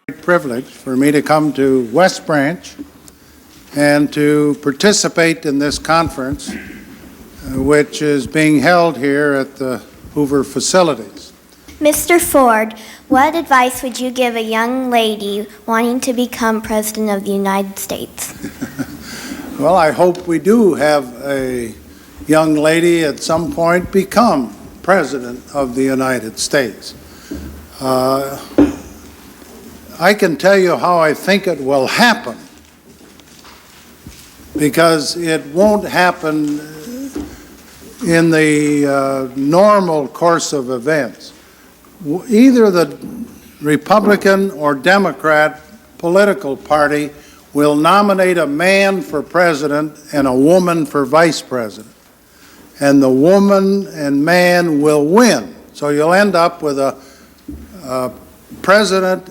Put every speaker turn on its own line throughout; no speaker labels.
Privilege for me to come to West Branch and to participate in this conference, which is being held here at the Hoover facilities.
Mr. Ford, what advice would you give a young lady wanting to become President of the United States?
Well, I hope we do have a young lady at some point become President of the United States. I can tell you how I think it will happen, because it won't happen in the normal course of events. Either the Republican or Democrat political party will nominate a man for president and a woman for vice president, and the woman and man will win. So you'll end up with a president,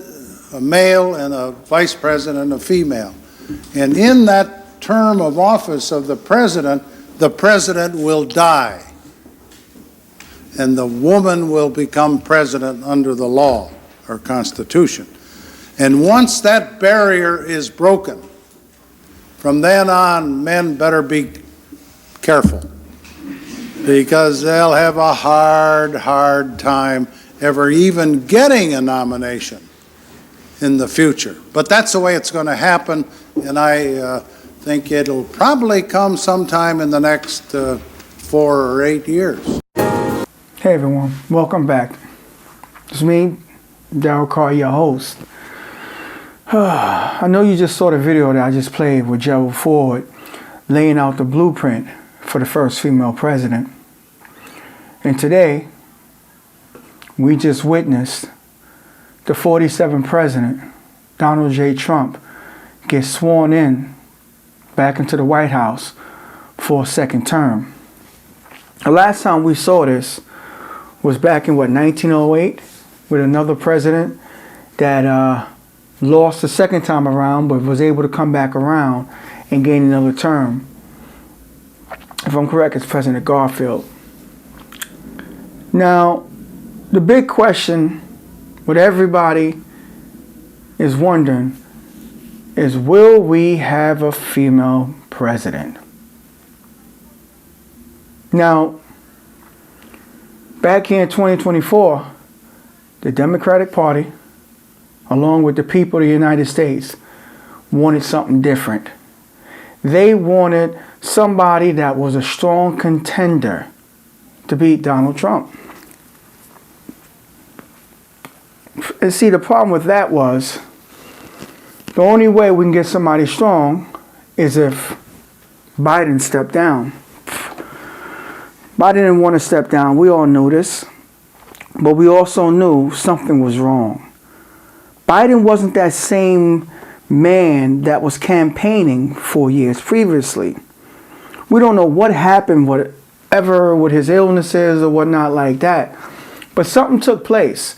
a male, and a vice president, a female. And in that term of office of the president will die, and the woman will become president under the law or Constitution. And once that barrier is broken, from then on, men better be careful, because they'll have a hard time ever even getting a nomination in the future. But that's the way it's going to happen, and I think it'll probably come sometime in the next 4 or 8 years.
Hey everyone, welcome back. It's me, Darryl Carr, your host. I know you just saw the video that I just played with Gerald Ford laying out the blueprint for the first female president. And today, we just witnessed the 47th president, Donald J. Trump, get sworn in back into the White House for a second term. The last time we saw this was back in, 1908, with another president that lost the second time around, but was able to come back around and gain another term. If I'm correct, it's President Garfield. Now, the big question, what everybody is wondering, is will we have a female president? Now, back here in 2024, the Democratic Party, along with the people of the United States, wanted something different. They wanted somebody that was a strong contender to beat Donald Trump. And see, the problem with that was, the only way we can get somebody strong is if Biden stepped down. Biden didn't want to step down. We all knew this. But we also knew something was wrong. Biden wasn't that same man that was campaigning 4 years previously. We don't know what happened, whatever with his illnesses or whatnot like that. But something took place.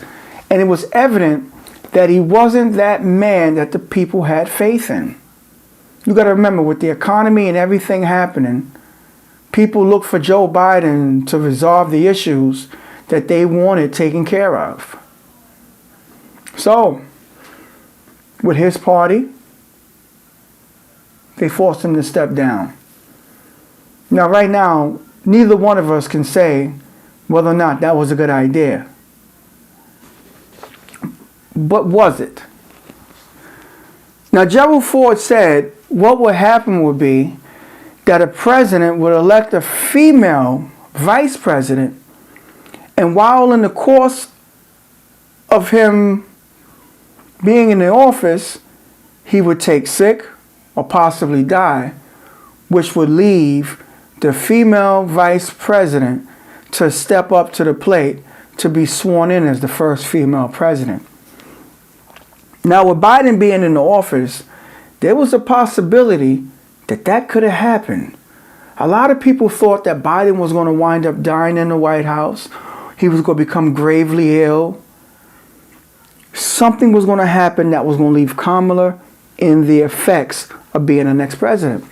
And it was evident that he wasn't that man that the people had faith in. You got to remember, with the economy and everything happening, people looked for Joe Biden to resolve the issues that they wanted taken care of. So, with his party, they forced him to step down. Now, right now, neither one of us can say whether or not that was a good idea. But was it? Now, Gerald Ford said what would happen would be that a president would elect a female vice president, and while in the course of him being in the office, he would take sick or possibly die, which would leave the female vice president to step up to the plate to be sworn in as the first female president. Now, with Biden being in the office, there was a possibility that that could have happened. A lot of people thought that Biden was going to wind up dying in the White House. He was going to become gravely ill. Something was going to happen that was going to leave Kamala in the effects of being the next president.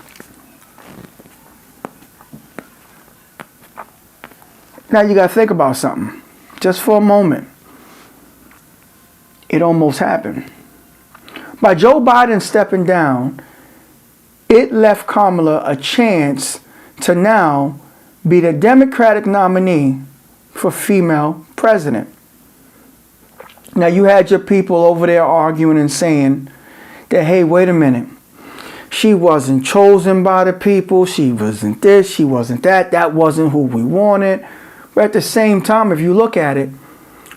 Now you got to think about something. Just for a moment. It almost happened. By Joe Biden stepping down, it left Kamala a chance to now be the Democratic nominee for female president. Now you had your people over there arguing and saying that, hey, wait a minute. She wasn't chosen by the people. She wasn't this. She wasn't that. That wasn't who we wanted. But at the same time, if you look at it,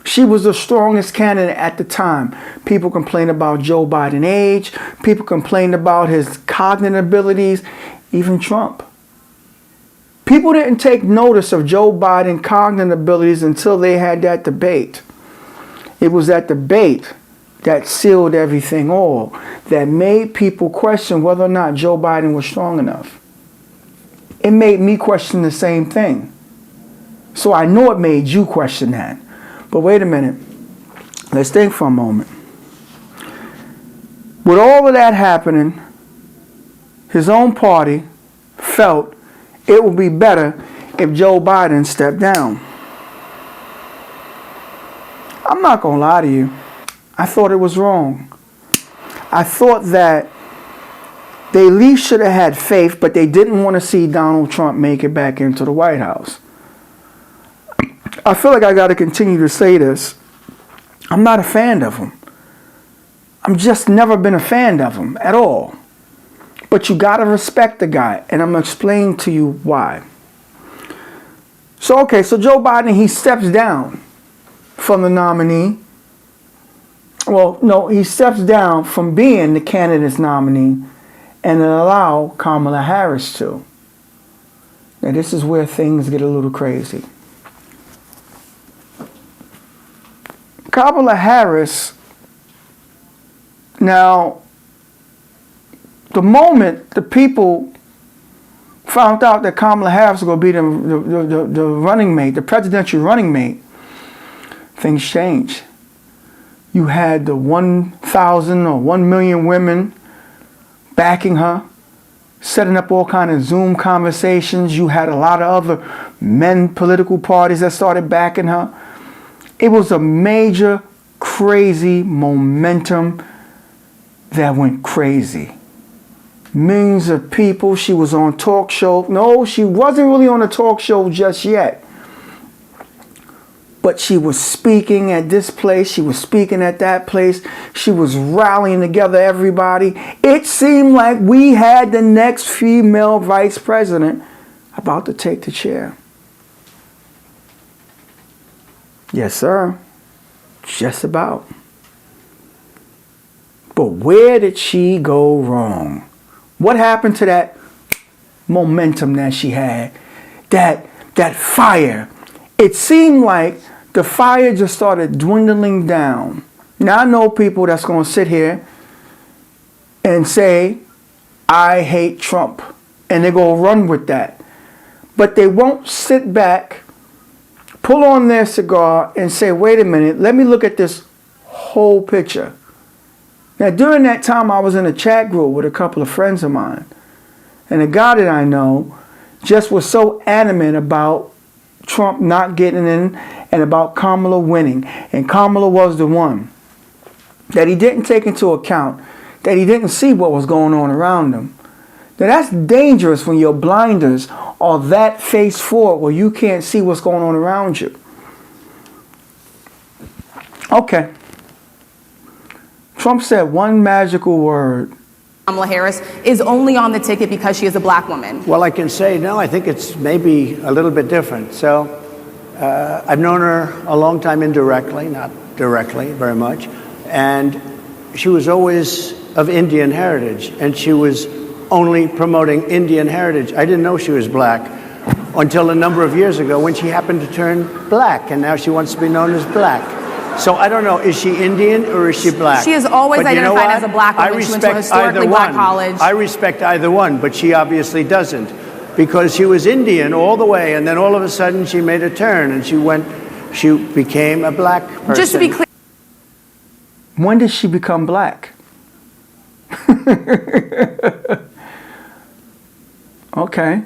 she was the strongest candidate at the time. People complained about Joe Biden's age. People complained about his cognitive abilities. Even Trump. People didn't take notice of Joe Biden's cognitive abilities until they had that debate. It was that debate that sealed everything all, that made people question whether or not Joe Biden was strong enough. It made me question the same thing. So I know it made you question that. But wait a minute. Let's think for a moment. With all of that happening, his own party felt it would be better if Joe Biden stepped down. I'm not going to lie to you. I thought it was wrong. I thought that they at least should have had faith, but they didn't want to see Donald Trump make it back into the White House. I feel like I got to continue to say this. I'm not a fan of him. I'm just never been a fan of him at all. But you got to respect the guy, and I'm going to explain to you why. So Joe Biden, he steps down from the nominee. Well, no, he steps down from being the candidate's nominee and allow Kamala Harris to. Now, this is where things get a little crazy. Kamala Harris, now, the moment the people found out that Kamala Harris was going to be the running mate, the presidential running mate, things changed. You had the 1,000 or 1 million women backing her, setting up all kind of Zoom conversations. You had a lot of other men political parties that started backing her. It was a major, crazy momentum that went crazy. Millions of people. She was on talk show. No, she wasn't really on a talk show just yet. But she was speaking at this place. She was speaking at that place. She was rallying together everybody. It seemed like we had the next female vice president about to take the chair. Yes, sir. Just about. But where did she go wrong? What happened to that momentum that she had? That fire. It seemed like the fire just started dwindling down. Now I know people that's going to sit here and say, I hate Trump. And they're going to run with that. But they won't sit back, pull on their cigar and say, wait a minute, let me look at this whole picture. Now during that time I was in a chat group with a couple of friends of mine. And a guy that I know just was so adamant about Trump not getting in and about Kamala winning. And Kamala was the one that he didn't take into account, that he didn't see what was going on around him. Now that's dangerous when your blinders are that face forward where you can't see what's going on around you. Okay. Trump said one magical word.
Kamala Harris is only on the ticket because she is a black woman.
Well, I can say, no, I think it's maybe a little bit different. So I've known her a long time indirectly, not directly very much. And she was always of Indian heritage, and she was only promoting Indian heritage. I didn't know she was black until a number of years ago when she happened to turn black, and now she wants to be known as black. So I don't know, is she Indian or is she black?
She has always identified as a black woman. She went to a historically black college.
I respect either one, but she obviously doesn't, because she was Indian all the way, and then all of a sudden she made a turn and she became a black person.
Just to be clear.
When did she become black? Okay.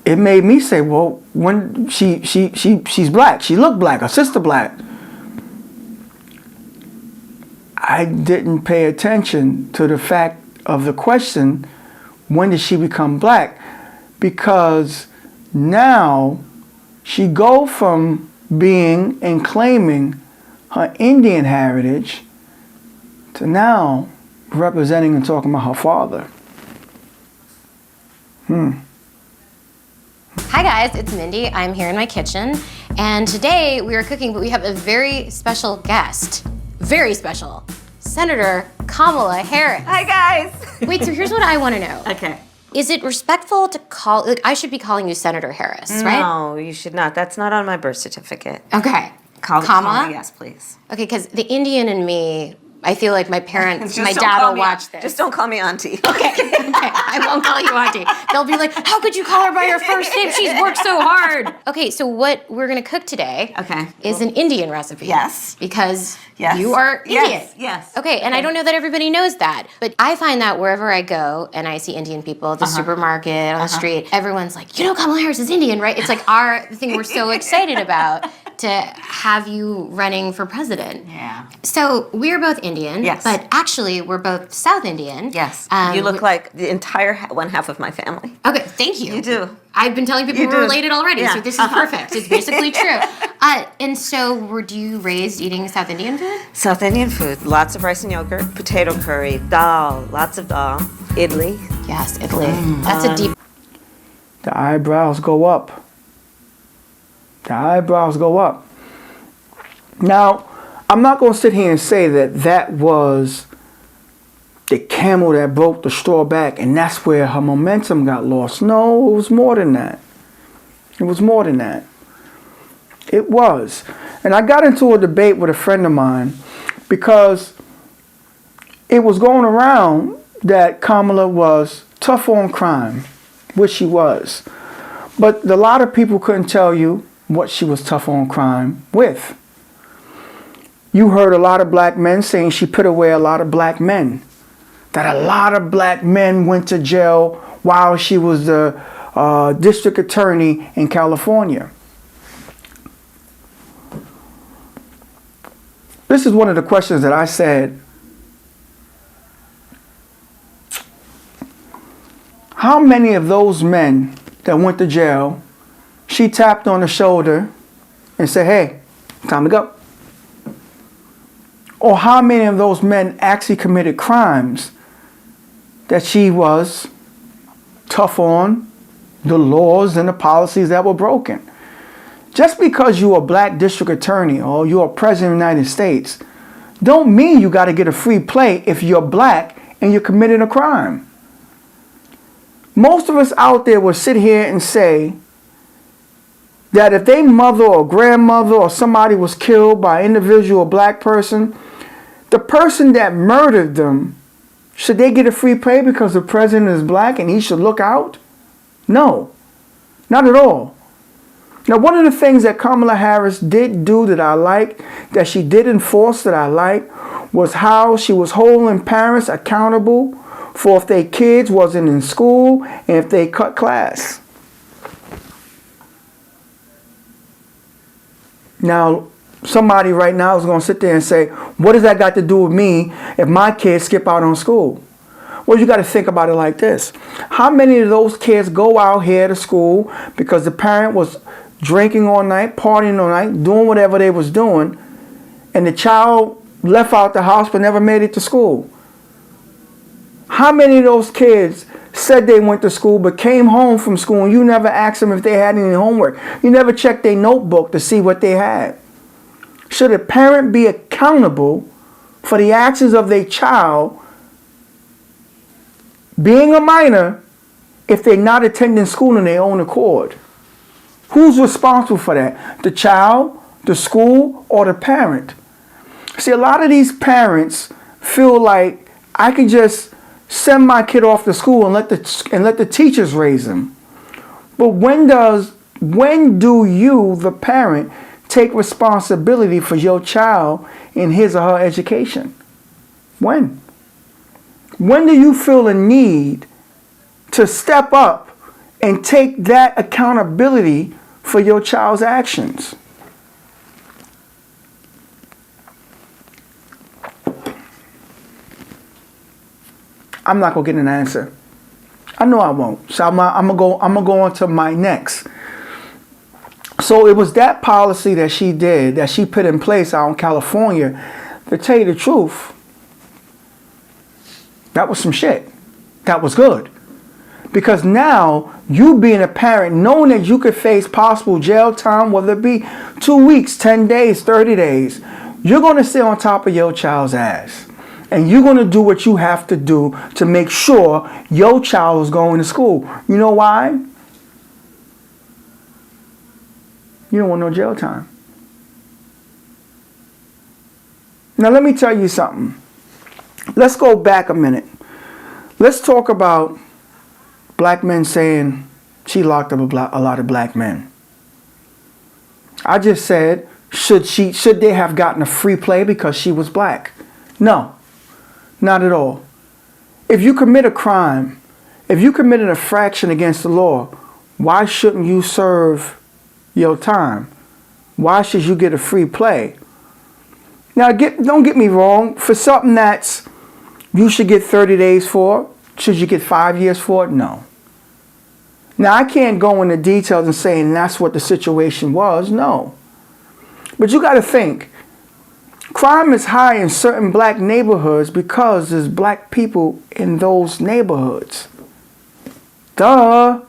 It made me say, well, when she's black. She looked black. Her sister black. I didn't pay attention to the fact of the question, when did she become black? Because now she go from being and claiming her Indian heritage to now representing and talking about her father.
Hi guys, it's Mindy. I'm here in my kitchen, and today we are cooking, but we have a very special guest. Very special. Senator Kamala Harris.
Hi guys.
Wait, so here's what I want to know.
Okay.
Is it respectful to call, like, I should be calling you Senator Harris, right?
No, you should not. That's not on my birth certificate.
Okay.
Call
Kamala?
Yes, please.
Okay, because the Indian in me, I feel like my parents, my
Just don't
dad
call
will
me-
watch this.
Just don't call me auntie.
Okay, I won't call you auntie. They'll be like, how could you call her by her first name? She's worked so hard. Okay, so what we're gonna cook today is an Indian recipe.
Yes.
Because
Yes.
you are Indian.
Yes, yes.
Okay, and I don't know that everybody knows that, but I find that wherever I go and I see Indian people at the supermarket, on the street, everyone's like, you know Kamala Harris is Indian, right? It's like the thing we're so excited about to have you running for president.
Yeah.
So we're both Indian,
Yes.
but actually we're both South Indian.
Yes.
Um,
you look like the entire one half of my family.
Okay, thank you.
You do.
I've been telling people
You
we're
do.
related already,
Yeah.
so this is perfect. It's basically true. And so, were you raised eating South Indian food?
South Indian food, lots of rice and yogurt, potato curry, dal, lots of dal, idli.
Yes, Italy. That's a deep.
The eyebrows go up. The eyebrows go up. Now, I'm not going to sit here and say that that was the camel that broke the straw back and that's where her momentum got lost. No, it was more than that. It was more than that. It was. And I got into a debate with a friend of mine because it was going around that Kamala was tough on crime, which she was. But a lot of people couldn't tell you what she was tough on crime with. You heard a lot of black men saying she put away a lot of black men. That a lot of black men went to jail while she was the district attorney in California. This is one of the questions that I said. How many of those men that went to jail, she tapped on the shoulder and said, hey, time to go? Or how many of those men actually committed crimes that she was tough on the laws and the policies that were broken? Just because you're a black district attorney or you're a president of the United States, don't mean you got to get a free play if you're black and you're committing a crime. Most of us out there will sit here and say that if their mother or grandmother or somebody was killed by an individual black person, the person that murdered them, should they get a free play because the president is black and he should look out? No, not at all. Now, one of the things that Kamala Harris did do that I like, that she did enforce that I like, was how she was holding parents accountable for if their kids wasn't in school and if they cut class. Now, somebody right now is going to sit there and say, what does that got to do with me if my kids skip out on school? Well, you got to think about it like this. How many of those kids go out here to school because the parent was drinking all night, partying all night, doing whatever they was doing, and the child left out the house but never made it to school? How many of those kids said they went to school but came home from school and you never asked them if they had any homework? You never checked their notebook to see what they had. Should a parent be accountable for the actions of their child being a minor if they're not attending school in their own accord? Who's responsible for that? The child, the school, or the parent? See, a lot of these parents feel like I can just send my kid off to school and let the teachers raise them. But when do you, the parent, take responsibility for your child in his or her education? When? When do you feel a need to step up and take that accountability for your child's actions? I'm not gonna get an answer. I know I won't. So I'm gonna go on to my next. So it was that policy that she did, that she put in place out in California. To tell you the truth, that was some shit. That was good. Because now, you being a parent, knowing that you could face possible jail time, whether it be 2 weeks, 10 days, 30 days, you're going to sit on top of your child's ass. And you're going to do what you have to do to make sure your child is going to school. You know why? You don't want no jail time. Now let me tell you something. Let's go back a minute. Let's talk about black men saying she locked up a lot of black men. I just said, should they have gotten a free play because she was black? No, not at all. If you commit a crime, if you commit an infraction against the law, why shouldn't you serve your time? Why should you get a free play? Now, don't get me wrong. For something that's you should get 30 days for, should you get 5 years for it? No. Now, I can't go into details and saying that's what the situation was. No. But you got to think. Crime is high in certain black neighborhoods because there's black people in those neighborhoods. Duh.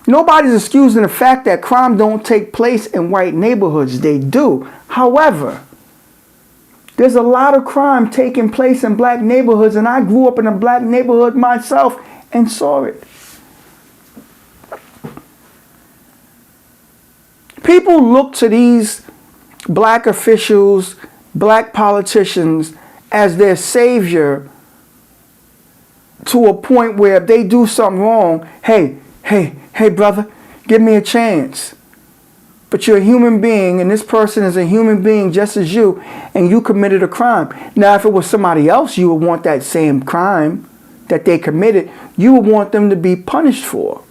Nobody's excusing the fact that crime don't take place in white neighborhoods. They do. However, there's a lot of crime taking place in black neighborhoods, and I grew up in a black neighborhood myself and saw it. People look to these black officials, black politicians as their savior to a point where if they do something wrong, hey brother, give me a chance. But you're a human being, and this person is a human being just as you, and you committed a crime. Now, if it was somebody else, you would want that same crime that they committed, you would want them to be punished for.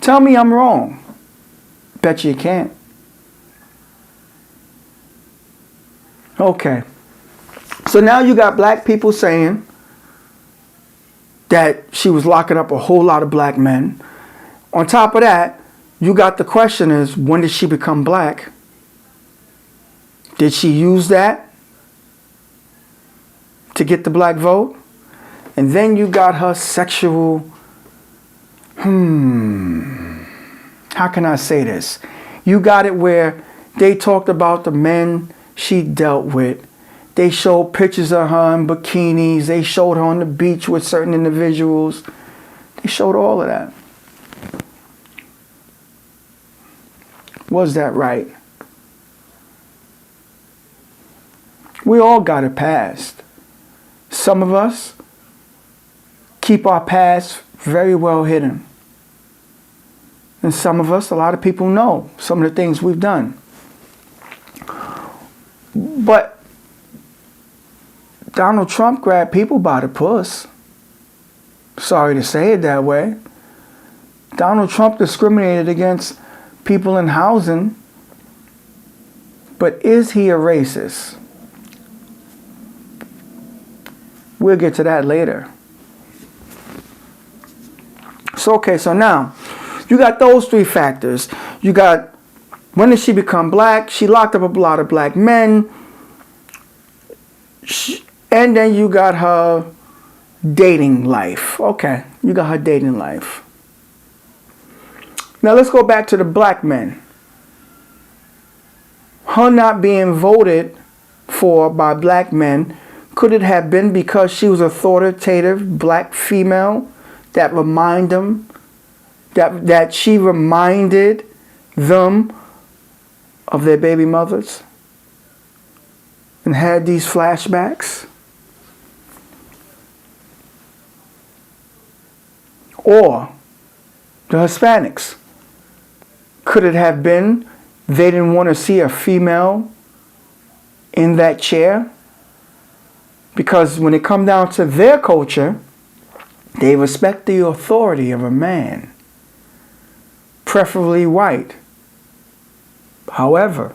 Tell me I'm wrong. Bet you can't. Okay. So now you got black people saying that she was locking up a whole lot of black men. On top of that, you got the question is, when did she become black? Did she use that to get the black vote? And then you got her sexual, how can I say this? You got it where they talked about the men she dealt with. They showed pictures of her in bikinis. They showed her on the beach with certain individuals. They showed all of that. Was that right? We all got a past. Some of us keep our past very well hidden. And some of us, a lot of people know some of the things we've done. But Donald Trump grabbed people by the puss. Sorry to say it that way. Donald Trump discriminated against people in housing. But is he a racist? We'll get to that later. So, okay, so now you got those three factors. You got, when did she become black? She locked up a lot of black men. And then you got her dating life. Okay, you got her dating life. Now let's go back to the black men. Her not being voted for by black men, could it have been because she was an authoritative black female that that she reminded them of their baby mothers and had these flashbacks? Or the Hispanics. Could it have been they didn't want to see a female in that chair? Because when it comes down to their culture, they respect the authority of a man, preferably white. However,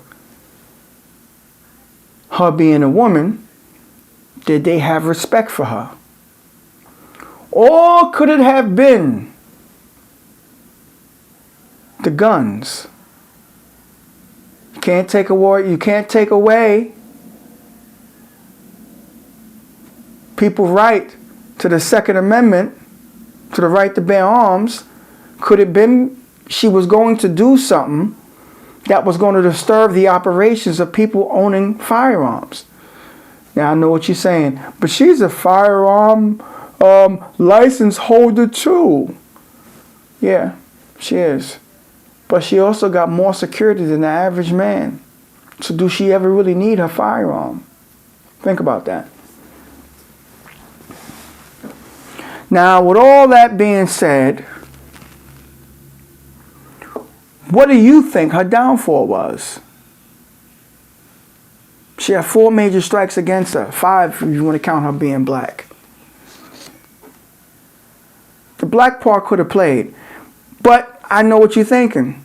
her being a woman, did they have respect for her? Or could it have been the guns? You can't take away people's right to the Second Amendment, to the right to bear arms. Could it have been she was going to do something that was going to disturb the operations of people owning firearms? Now I know what you're saying, but she's a firearm license holder too. Yeah, she is. But she also got more security than the average man. So do she ever really need her firearm? Think about that. Now, with all that being said, what do you think her downfall was? She had 4 major strikes against her. 5 if you want to count her being black. The black part could have played. But I know what you're thinking.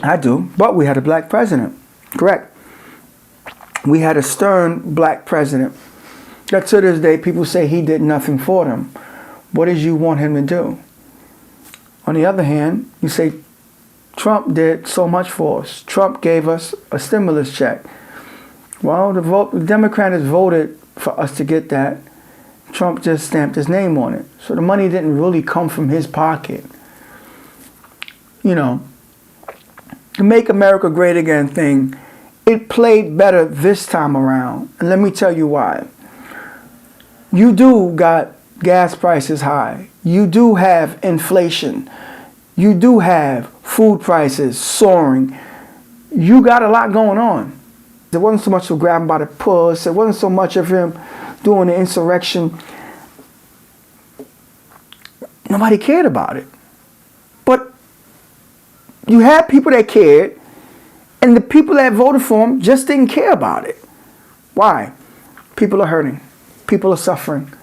I do. But we had a black president. Correct. We had a stern black president that to this day people say he did nothing for them. What did you want him to do? On the other hand, you say Trump did so much for us. Trump gave us a stimulus check. Well, the Democrats voted for us to get that. Trump just stamped his name on it. So the money didn't really come from his pocket. You know, the Make America Great Again thing, it played better this time around. And let me tell you why. You do got gas prices high. You do have inflation. You do have food prices soaring. You got a lot going on. It wasn't so much of grabbing by the puss. It wasn't so much of him doing the insurrection. Nobody cared about it. But you had people that cared, and the people that voted for him just didn't care about it. Why? People are hurting. People are suffering.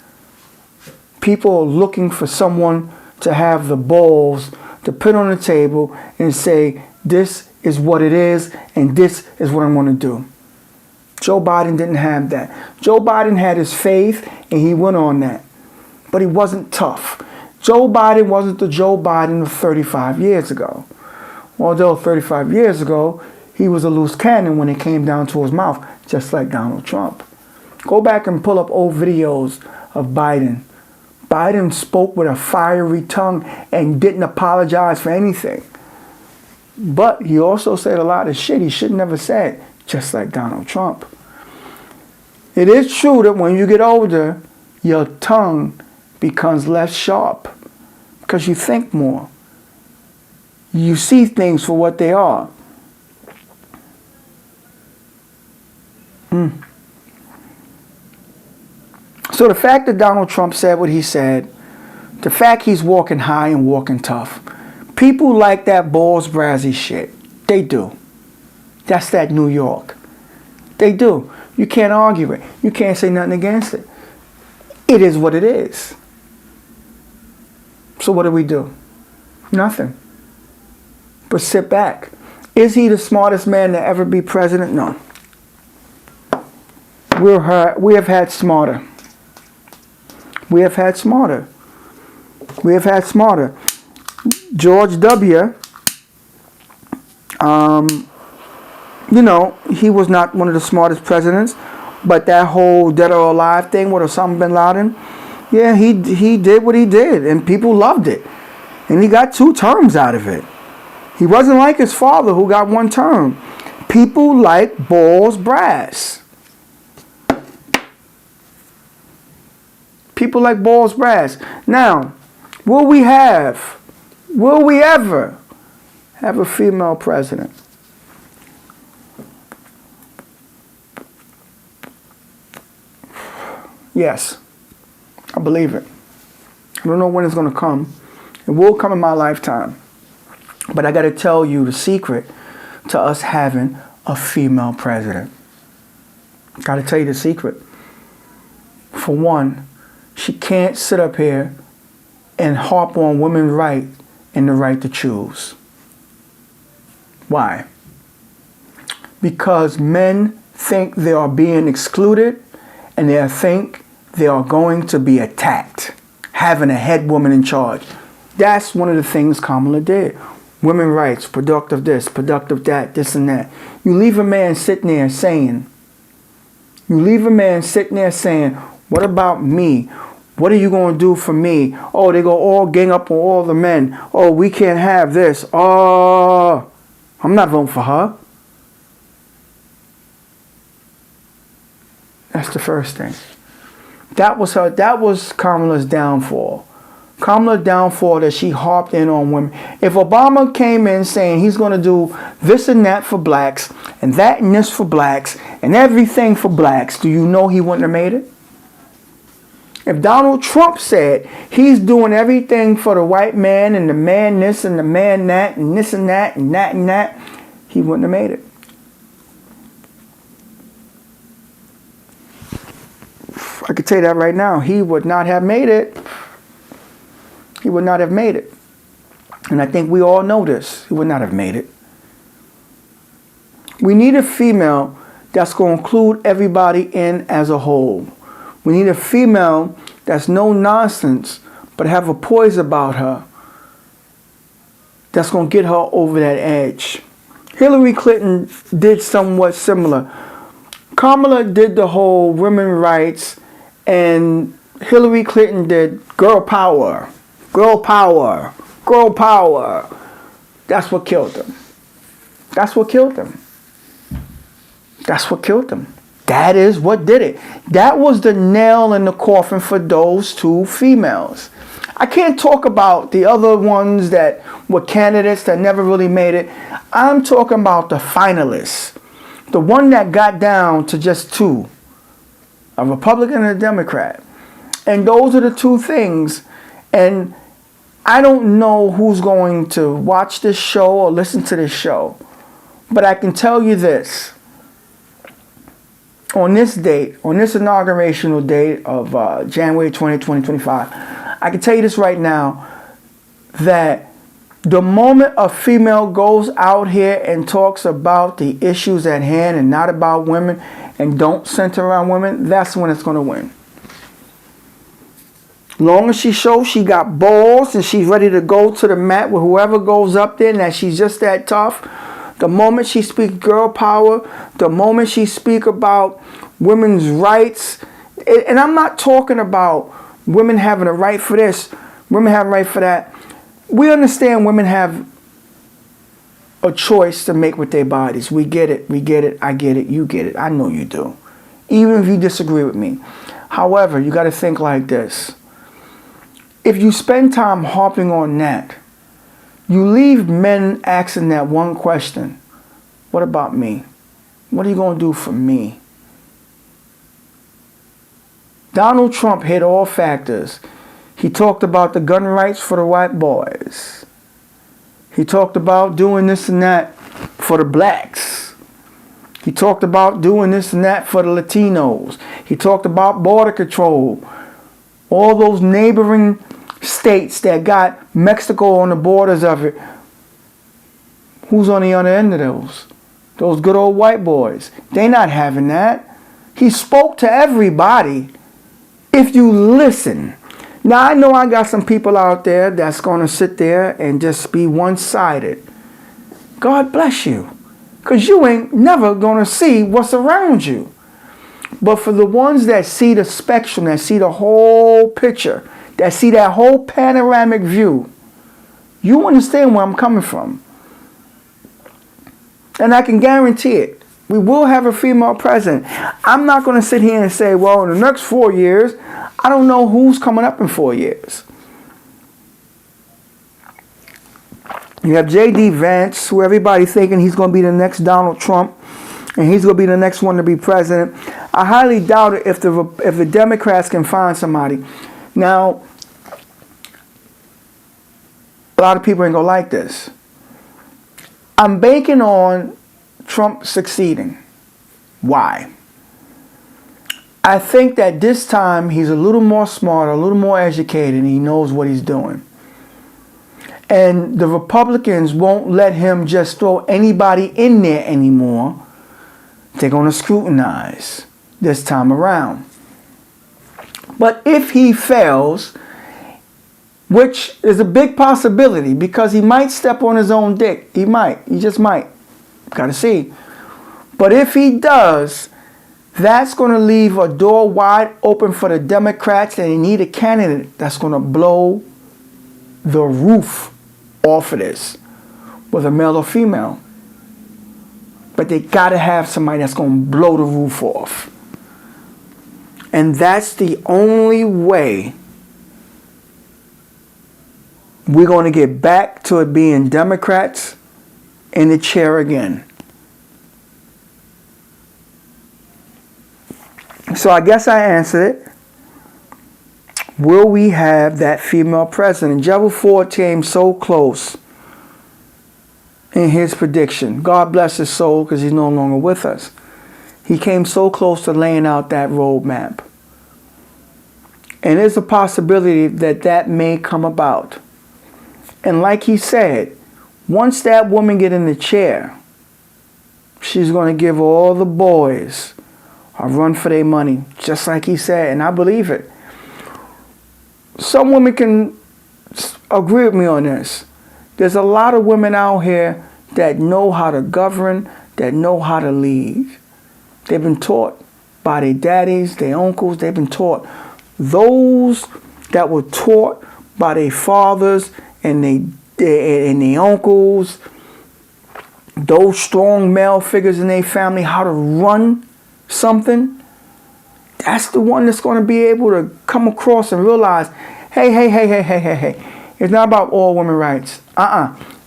People are looking for someone to have the balls to put on the table and say, this is what it is, and this is what I'm going to do. Joe Biden didn't have that. Joe Biden had his faith, and he went on that. But he wasn't tough. Joe Biden wasn't the Joe Biden of 35 years ago. Although 35 years ago, he was a loose cannon when it came down to his mouth, just like Donald Trump. Go back and pull up old videos of Biden. Biden spoke with a fiery tongue and didn't apologize for anything. But he also said a lot of shit he should never said, just like Donald Trump. It is true that when you get older, your tongue becomes less sharp because you think more. You see things for what they are. So the fact that Donald Trump said what he said, the fact he's walking high and walking tough, people like that balls brassy shit. They do. That's that New York. They do. You can't argue it. You can't say nothing against it. It is what it is. So what do? Nothing. But sit back. Is he the smartest man to ever be president? No. We have had smarter. We have had smarter. We have had smarter. George W., you know, he was not one of the smartest presidents, but that whole dead or alive thing with Osama bin Laden, yeah, he did what he did, and people loved it. And he got 2 terms out of it. He wasn't like his father who got 1 term. People like balls brass. People like balls brass. Now, will we ever have a female president? Yes, I believe it. I don't know when it's going to come. It will come in my lifetime. But I got to tell you the secret to us having a female president. Got to tell you the secret. For one, she can't sit up here and harp on women's right and the right to choose. Why? Because men think they are being excluded, and they think they are going to be attacked, having a head woman in charge. That's one of the things Kamala did. Women rights, productive this, productive that, this and that. You leave a man sitting there saying, what about me? What are you going to do for me? Oh, they go all gang up on all the men. Oh, we can't have this. Oh, I'm not voting for her. That's the first thing. That was Kamala's downfall. Kamala's downfall that she harped in on women. If Obama came in saying he's going to do this and that for blacks, and that and this for blacks, and everything for blacks, do you know he wouldn't have made it? If Donald Trump said he's doing everything for the white man and the man this and the man that and this and that and that and that, he wouldn't have made it. I could tell you that right now. He would not have made it. He would not have made it. And I think we all know this. He would not have made it. We need a female that's going to include everybody in as a whole. We need a female that's no nonsense, but have a poise about her that's going to get her over that edge. Hillary Clinton did somewhat similar. Kamala did the whole women's rights, and Hillary Clinton did girl power. Girl power. Girl power. That's what killed them. That's what killed them. That's what killed them. That is what did it. That was the nail in the coffin for those two females. I can't talk about the other ones that were candidates that never really made it. I'm talking about the finalists. The one that got down to just two. A Republican and a Democrat. And those are the two things. And I don't know who's going to watch this show or listen to this show. But I can tell you this. On this date, on this inaugurational date of January 20, 2025, I can tell you this right now, that the moment a female goes out here and talks about the issues at hand and not about women and don't center around women, that's when it's going to win. Long as she shows she got balls and she's ready to go to the mat with whoever goes up there and that she's just that tough, the moment she speaks girl power, the moment she speaks about women's rights, and I'm not talking about women having a right for this, women have a right for that. We understand women have a choice to make with their bodies. We get it, I get it, you get it. I know you do. Even if you disagree with me. However, you got to think like this. If you spend time harping on that, you leave men asking that one question. What about me? What are you going to do for me? Donald Trump hit all factors. He talked about the gun rights for the white boys. He talked about doing this and that for the blacks. He talked about doing this and that for the Latinos. He talked about border control. All those neighboring states that got Mexico on the borders of it. Who's on the other end of those? Those good old white boys. They not having that. He spoke to everybody if you listen. Now I know I got some people out there that's going to sit there and just be one-sided. God bless you. Because you ain't never going to see what's around you. But for the ones that see the spectrum, that see the whole picture, that see that whole panoramic view, you understand where I'm coming from. And I can guarantee it. We will have a female president. I'm not going to sit here and say, well, in the next 4 years, I don't know who's coming up in 4 years. You have J.D. Vance, who everybody thinking he's going to be the next Donald Trump, and he's going to be the next one to be president. I highly doubt it if the Democrats can find somebody. Now, a lot of people ain't going to like this. I'm banking on Trump succeeding. Why? I think that this time he's a little more smart, a little more educated, and he knows what he's doing. And the Republicans won't let him just throw anybody in there anymore. They're going to scrutinize this time around. But if he fails, which is a big possibility because he might step on his own dick. He might. He just might. Got to see. But if he does, that's going to leave a door wide open for the Democrats, and they need a candidate that's going to blow the roof off of this, whether male or female. But they got to have somebody that's going to blow the roof off. And that's the only way we're going to get back to it being Democrats in the chair again. So I guess I answered it. Will we have that female president? Gerald Ford came so close in his prediction. God bless his soul because he's no longer with us. He came so close to laying out that roadmap. And there's a possibility that that may come about. And like he said, once that woman get in the chair, she's going to give all the boys a run for their money, just like he said, and I believe it. Some women can agree with me on this. There's a lot of women out here that know how to govern, that know how to lead. They've been taught by their daddies, their uncles, they've been taught. Those that were taught by their fathers and their uncles, those strong male figures in their family, how to run something, that's the one that's going to be able to come across and realize, hey. It's not about all women rights.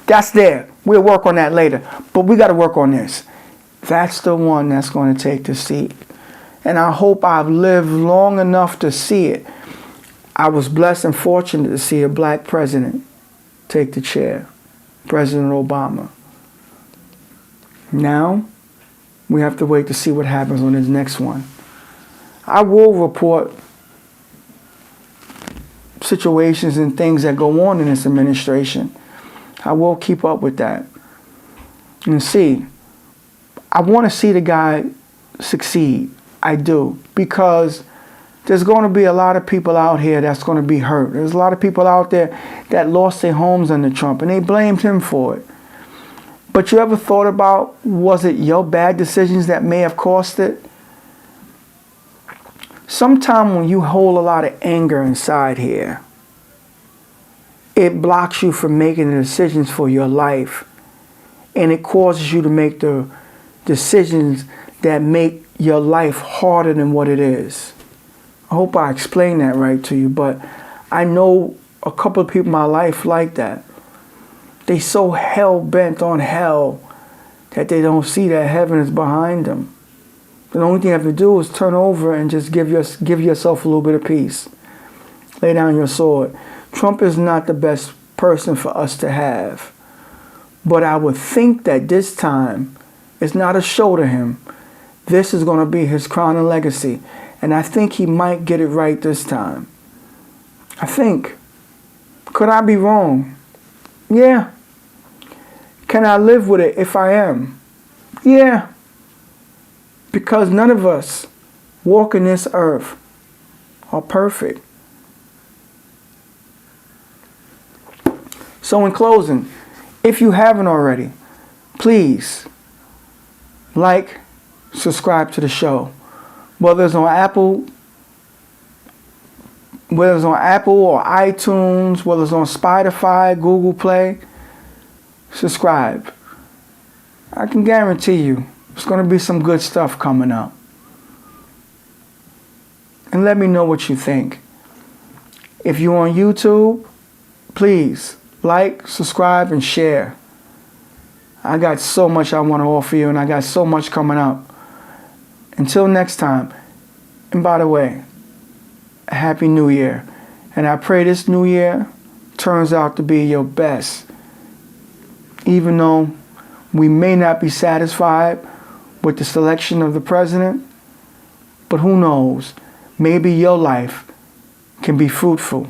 That's there. We'll work on that later. But we got to work on this. That's the one that's going to take the seat. And I hope I've lived long enough to see it. I was blessed and fortunate to see a black president take the chair, President Obama. Now, we have to wait to see what happens on his next one. I will report situations and things that go on in this administration. I will keep up with that. And see, I want to see the guy succeed. I do. Because there's going to be a lot of people out here that's going to be hurt. There's a lot of people out there that lost their homes under Trump, and they blamed him for it. But you ever thought about, was it your bad decisions that may have cost it? Sometimes when you hold a lot of anger inside here, it blocks you from making the decisions for your life. And it causes you to make the decisions that make your life harder than what it is. I hope I explained that right to you, but I know a couple of people in my life like that. They so hell-bent on hell that they don't see that heaven is behind them. The only thing you have to do is turn over and just give yourself a little bit of peace. Lay down your sword. Trump is not the best person for us to have. But I would think that this time, it's not a show to him. This is going to be his crown and legacy. And I think he might get it right this time. I think. Could I be wrong? Yeah. Can I live with it if I am? Yeah. Because none of us walking this earth are perfect. So in closing, if you haven't already, please like, subscribe to the show. Whether it's on Apple or iTunes, whether it's on Spotify, Google Play, subscribe. I can guarantee you there's going to be some good stuff coming up. And let me know what you think. If you're on YouTube, please like, subscribe, and share. I got so much I want to offer you, and I got so much coming up. Until next time, and by the way, a Happy New Year. And I pray this new year turns out to be your best. Even though we may not be satisfied with the selection of the president, but who knows, maybe your life can be fruitful.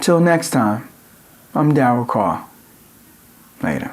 Till next time, I'm Darryl Carr. Later.